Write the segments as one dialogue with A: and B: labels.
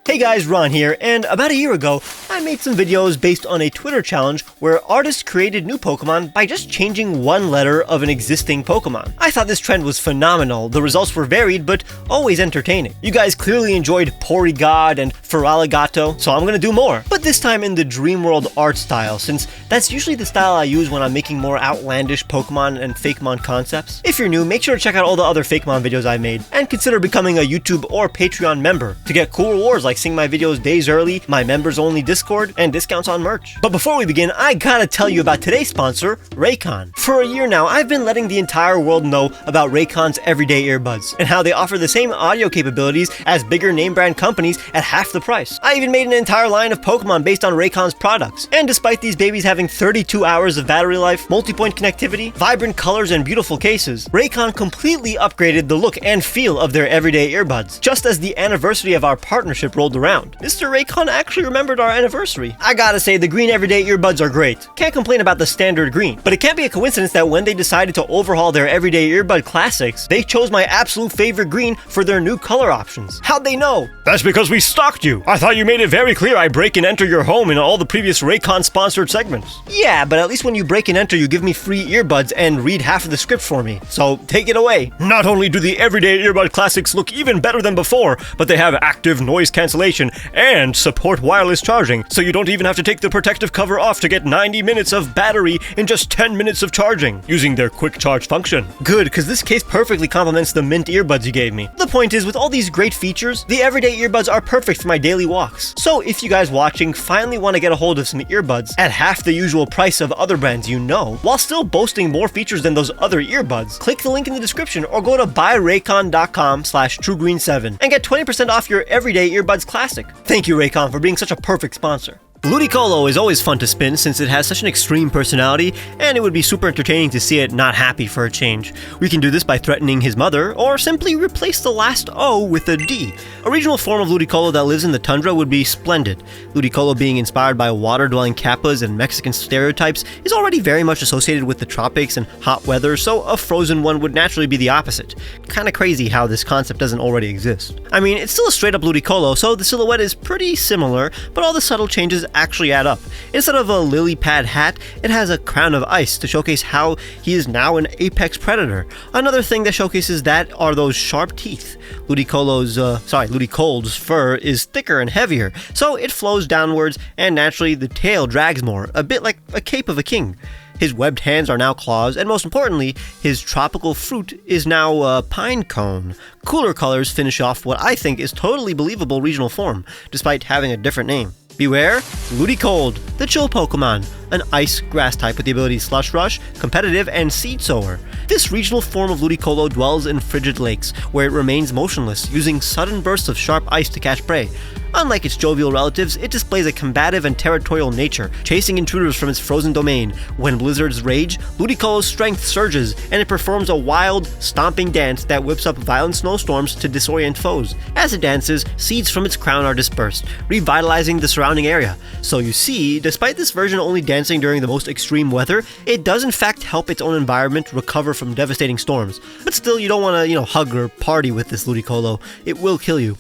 A: Hey guys, Ron here, and about a year ago, I made some videos based on a Twitter challenge where artists created new Pokemon by just changing one letter of an existing Pokemon. I thought this trend was phenomenal. The results were varied, but always entertaining. You guys clearly enjoyed Porygon and Feraligatto, so I'm gonna do more. But this time in the Dream World art style, since that's usually the style I use when I'm making more outlandish Pokemon and Fakemon concepts. If you're new, make sure to check out all the other Fakemon videos I made, and consider becoming a YouTube or Patreon member to get cool rewards like seeing my videos days early, my members-only Discord, and discounts on merch. But before we begin, I gotta tell you about today's sponsor, Raycon. For a year now, I've been letting the entire world know about Raycon's everyday earbuds, and how they offer the same audio capabilities as bigger name brand companies at half the price. I even made an entire line of Pokemon based on Raycon's products. And despite these babies having 32 hours of battery life, multi-point connectivity, vibrant colors, and beautiful cases, Raycon completely upgraded the look and feel of their everyday earbuds, just as the anniversary of our partnership rolled around. Mr. Raycon actually remembered our anniversary. I gotta say, the green everyday earbuds are great. Can't complain about the standard green. But it can't be a coincidence that when they decided to overhaul their everyday earbud classics, they chose my absolute favorite green for their new color options. How'd they know?
B: That's because we stalked you. I thought you made it very clear I break and enter your home in all the previous Raycon sponsored segments.
A: Yeah, but at least when you break and enter, you give me free earbuds and read half of the script for me. So take it away.
B: Not only do the everyday earbud classics look even better than before, but they have active noise cancellation and support wireless charging, so you don't even have to take the protective cover off to get 90 minutes of battery in just 10 minutes of charging, using their quick charge function.
A: Good, because this case perfectly complements the mint earbuds you gave me. The point is, with all these great features, the everyday earbuds are perfect for my daily walks. So if you guys watching finally want to get a hold of some earbuds at half the usual price of other brands you know, while still boasting more features than those other earbuds, click the link in the description or go to buyraycon.com/truegreen7 and get 20% off your everyday earbuds classic. Thank you, Raycon, for being such a perfect sponsor. Ludicolo is always fun to spin since it has such an extreme personality, and it would be super entertaining to see it not happy for a change. We can do this by threatening his mother, or simply replace the last O with a D. A regional form of Ludicolo that lives in the tundra would be splendid. Ludicolo, being inspired by water-dwelling kappas and Mexican stereotypes, is already very much associated with the tropics and hot weather, so a frozen one would naturally be the opposite. Kinda crazy how this concept doesn't already exist. I mean, it's still a straight-up Ludicolo, so the silhouette is pretty similar, but all the subtle changes actually add up. Instead of a lily pad hat, it has a crown of ice to showcase how he is now an apex predator. Another thing that showcases that are those sharp teeth. Ludicold's fur is thicker and heavier, so it flows downwards, and naturally the tail drags more, a bit like a cape of a king. His webbed hands are now claws, and most importantly, his tropical fruit is now a pine cone. Cooler colors finish off what I think is totally believable regional form, despite having a different name. Beware, Ludicold, the chill Pokemon, an ice grass type with the ability Slush Rush, Competitive, and Seed Sower. This regional form of Ludicolo dwells in frigid lakes, where it remains motionless, using sudden bursts of sharp ice to catch prey. Unlike its jovial relatives, it displays a combative and territorial nature, chasing intruders from its frozen domain. When blizzards rage, Ludicolo's strength surges, and it performs a wild, stomping dance that whips up violent snowstorms to disorient foes. As it dances, seeds from its crown are dispersed, revitalizing the surrounding area. So you see, despite this version only dancing during the most extreme weather, it does in fact help its own environment recover from devastating storms. But still, you don't want to, hug or party with this Ludicolo. It will kill you.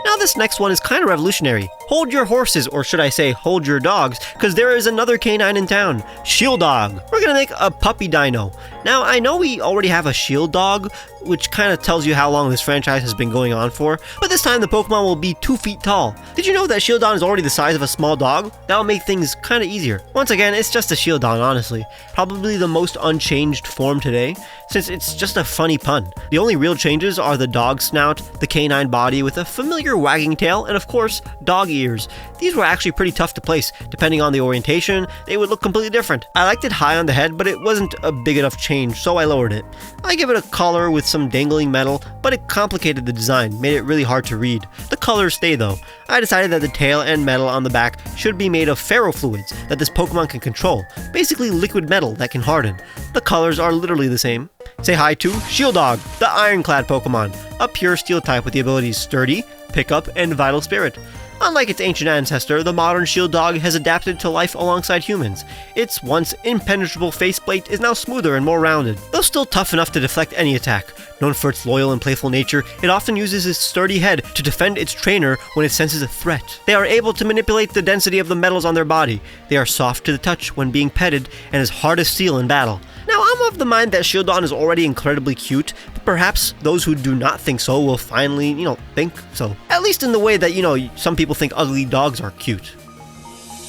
A: Now this next one is kind of revolutionary. Hold your horses, or should I say hold your dogs, because there is another canine in town, Shieldon. We're gonna make a puppy dino. Now I know we already have a shield dog, which kind of tells you how long this franchise has been going on for, but this time the Pokemon will be 2 feet tall. Did you know that Shieldon is already the size of a small dog? That'll make things kind of easier. Once again, it's just a Shieldon, honestly. Probably the most unchanged form today, since it's just a funny pun. The only real changes are the dog snout, the canine body with a familiar wagging tail, and of course, dog ears. These were actually pretty tough to place. Depending on the orientation, they would look completely different. I liked it high on the head, but it wasn't a big enough change, so I lowered it. I give it a collar with some dangling metal, but it complicated the design, made it really hard to read. The colors stay though. I decided that the tail and metal on the back should be made of ferrofluids that this Pokemon can control, basically liquid metal that can harden. The colors are literally the same. Say hi to Shieldog, the ironclad Pokemon, a pure steel type with the abilities Sturdy, Pickup, and Vital Spirit. Unlike its ancient ancestor, the modern shield dog has adapted to life alongside humans. Its once impenetrable faceplate is now smoother and more rounded, though still tough enough to deflect any attack. Known for its loyal and playful nature, it often uses its sturdy head to defend its trainer when it senses a threat. They are able to manipulate the density of the metals on their body. They are soft to the touch when being petted and as hard as steel in battle. Now, I'm of the mind that Shieldon is already incredibly cute, but perhaps those who do not think so will finally, think so. At least in the way that, some people think ugly dogs are cute.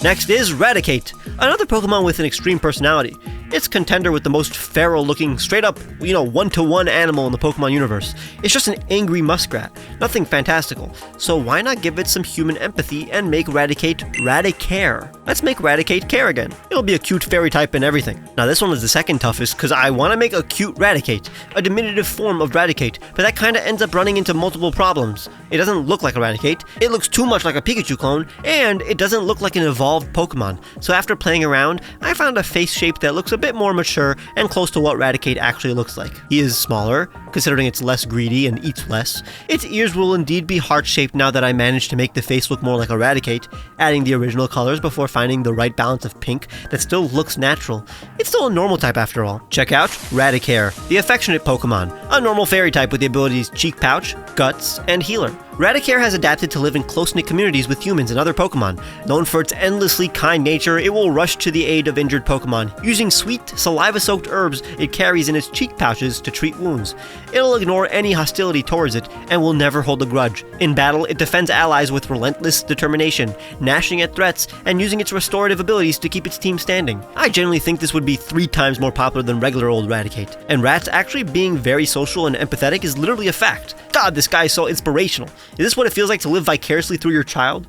A: Next is Raticate, another Pokemon with an extreme personality. It's contender with the most feral looking, straight up, one-to-one animal in the Pokemon universe. It's just an angry muskrat, nothing fantastical. So why not give it some human empathy and make Raticate Raticare? Let's make Raticate care again. It'll be a cute fairy type and everything. Now this one is the second toughest because I want to make a cute Raticate, a diminutive form of Raticate, but that kind of ends up running into multiple problems. It doesn't look like a Raticate, it looks too much like a Pikachu clone, and it doesn't look like an evolved Pokemon. So after playing around, I found a face shape that looks a bit more mature and close to what Raticate actually looks like. He is smaller, considering it's less greedy and eats less. Its ears will indeed be heart-shaped now that I managed to make the face look more like a Raticate, adding the original colors before finding the right balance of pink that still looks natural. It's still a normal type after all. Check out Raticare, the affectionate Pokemon, a normal fairy type with the abilities Cheek Pouch, Guts, and Healer. Raticare has adapted to live in close-knit communities with humans and other Pokemon. Known for its endlessly kind nature, it will rush to the aid of injured Pokemon, using sweet, saliva-soaked herbs it carries in its cheek pouches to treat wounds. It'll ignore any hostility towards it, and will never hold a grudge. In battle, it defends allies with relentless determination, gnashing at threats, and using its restorative abilities to keep its team standing. I genuinely think this would be 3 times more popular than regular old Raticate. And rats actually being very social and empathetic is literally a fact. God, this guy is so inspirational. Is this what it feels like to live vicariously through your child?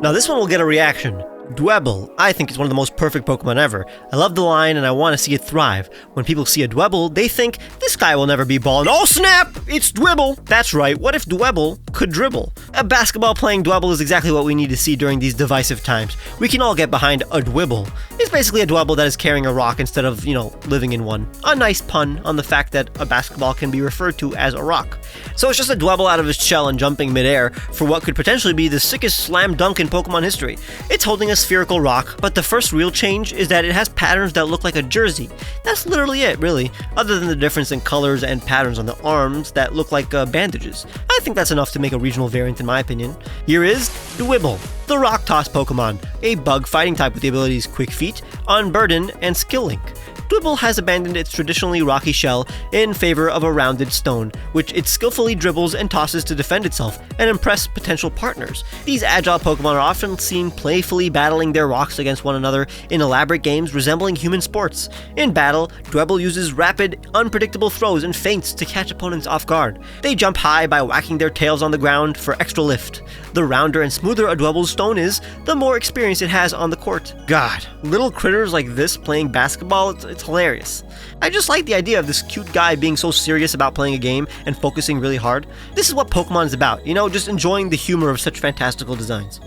A: Now this one will get a reaction. Dwebble, I think it's one of the most perfect Pokemon ever. I love the line and I want to see it thrive. When people see a Dwebble, they think, this guy will never be bald. Oh snap! It's Dwebble! That's right, what if Dwebble could dribble? A basketball-playing Dwebble is exactly what we need to see during these divisive times. We can all get behind a Dwebble. It's basically a Dwebble that is carrying a rock instead of, living in one. A nice pun on the fact that a basketball can be referred to as a rock. So it's just a Dwebble out of its shell and jumping midair for what could potentially be the sickest slam dunk in Pokemon history. It's holding a spherical rock, but the first real change is that it has patterns that look like a jersey. That's literally it, really, other than the difference in colors and patterns on the arms that look like bandages. I think that's enough to make a regional variant in my opinion. Here is Dwebble, the Rock Toss Pokemon, a bug fighting type with the abilities Quick Feet, Unburden, and Skill Link. Dwebble has abandoned its traditionally rocky shell in favor of a rounded stone, which it skillfully dribbles and tosses to defend itself and impress potential partners. These agile Pokemon are often seen playfully battling their rocks against one another in elaborate games resembling human sports. In battle, Dwebble uses rapid, unpredictable throws and feints to catch opponents off guard. They jump high by whacking their tails on the ground for extra lift. The rounder and smoother a Dwebble's stone is, the more experience it has on the court. God, little critters like this playing basketball, it's hilarious. I just like the idea of this cute guy being so serious about playing a game and focusing really hard. This is what Pokemon is about, just enjoying the humor of such fantastical designs.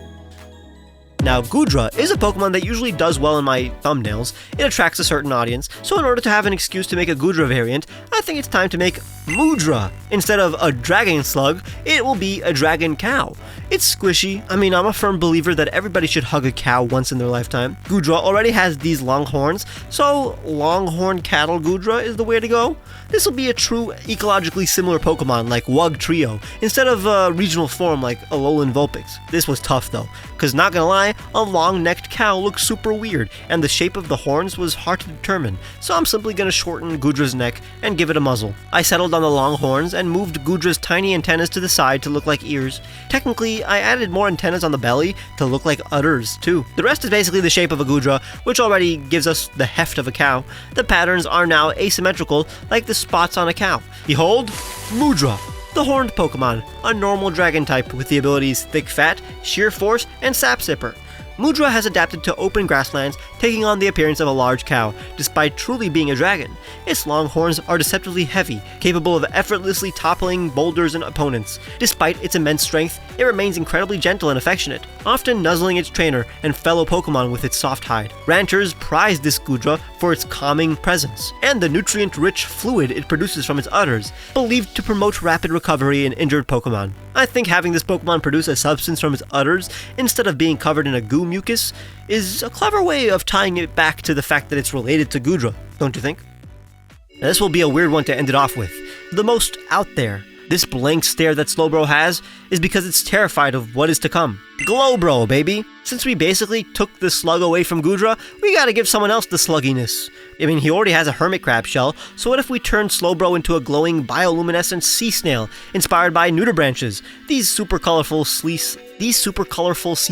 A: Now, Goodra is a Pokemon that usually does well in my thumbnails. It attracts a certain audience, so in order to have an excuse to make a Goodra variant, I think it's time to make Moodra. Instead of a dragon slug, it will be a dragon cow. It's squishy. I'm a firm believer that everybody should hug a cow once in their lifetime. Goodra already has these long horns, so longhorn cattle Goodra is the way to go. This will be a true ecologically similar Pokemon like Wug Trio, instead of a regional form like Alolan Vulpix. This was tough though, cause not gonna lie, a long-necked cow looks super weird, and the shape of the horns was hard to determine, so I'm simply gonna shorten Goodra's neck and give it a muzzle. I settled on the long horns and moved Goodra's tiny antennas to the side to look like ears. Technically, I added more antennas on the belly to look like udders too. The rest is basically the shape of a Goodra, which already gives us the heft of a cow. The patterns are now asymmetrical, like the spots on a cow. Behold, Moodra, the horned Pokemon, a normal dragon type with the abilities Thick Fat, Sheer Force, and Sap Sipper. Moodra has adapted to open grasslands, taking on the appearance of a large cow, despite truly being a dragon. Its long horns are deceptively heavy, capable of effortlessly toppling boulders and opponents. Despite its immense strength, it remains incredibly gentle and affectionate, often nuzzling its trainer and fellow Pokemon with its soft hide. Ranchers prize this Goodra for its calming presence, and the nutrient-rich fluid it produces from its udders, believed to promote rapid recovery in injured Pokemon. I think having this Pokemon produce a substance from its udders instead of being covered in a goo mucus is a clever way of tying it back to the fact that it's related to Goodra, don't you think? Now, this will be a weird one to end it off with. The most out there. This blank stare that Slowbro has is because it's terrified of what is to come. Glowbro, baby! Since we basically took the slug away from Goodra, we gotta give someone else the slugginess. I mean, he already has a hermit crab shell, so what if we turn Slowbro into a glowing bioluminescent sea snail inspired by nudibranches? These super colorful sea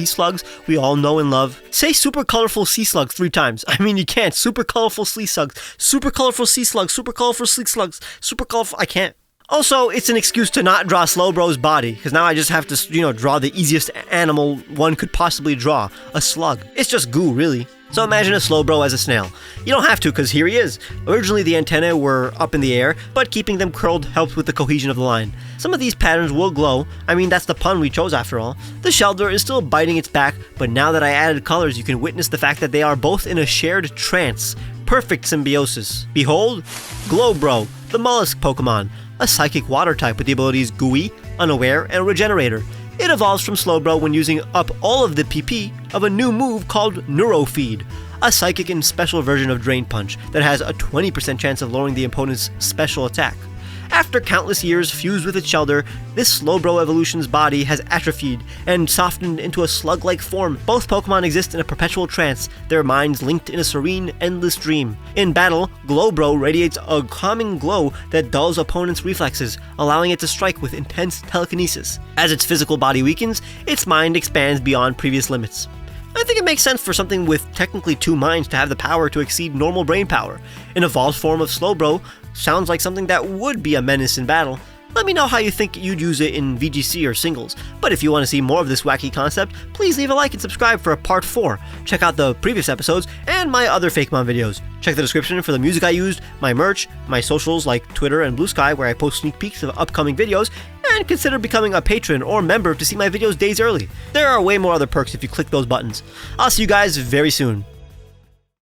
A: slugs we all know and love. Say super colorful sea slugs 3 times. I mean, you can't. Super colorful sea slugs. Super colorful sea slugs. Super colorful sea slugs. Super colorful. I can't. Also, it's an excuse to not draw Slowbro's body, because now I just have to, draw the easiest animal one could possibly draw, a slug. It's just goo, really. So imagine a Slowbro as a snail. You don't have to, because here he is. Originally the antennae were up in the air, but keeping them curled helps with the cohesion of the line. Some of these patterns will glow. I mean, that's the pun we chose after all. The Shieldon is still biting its back, but now that I added colors, you can witness the fact that they are both in a shared trance. Perfect symbiosis. Behold, Glowbro, the mollusk Pokemon. A psychic water type with the abilities Gooey, Unaware, and Regenerator. It evolves from Slowbro when using up all of the PP of a new move called Neurofeed, a psychic and special version of Drain Punch that has a 20% chance of lowering the opponent's special attack. After countless years fused with its Shieldon, this Slowbro evolution's body has atrophied and softened into a slug-like form. Both Pokemon exist in a perpetual trance, their minds linked in a serene, endless dream. In battle, Glowbro radiates a calming glow that dulls opponents' reflexes, allowing it to strike with intense telekinesis. As its physical body weakens, its mind expands beyond previous limits. I think it makes sense for something with technically 2 minds to have the power to exceed normal brain power. An evolved form of Slowbro sounds like something that would be a menace in battle. Let me know how you think you'd use it in VGC or singles. But if you want to see more of this wacky concept, please leave a like and subscribe for a part 4. Check out the previous episodes and my other Fakemon videos. Check the description for the music I used, my merch, my socials like Twitter and Blue Sky where I post sneak peeks of upcoming videos, and consider becoming a patron or member to see my videos days early. There are way more other perks if you click those buttons. I'll see you guys very soon.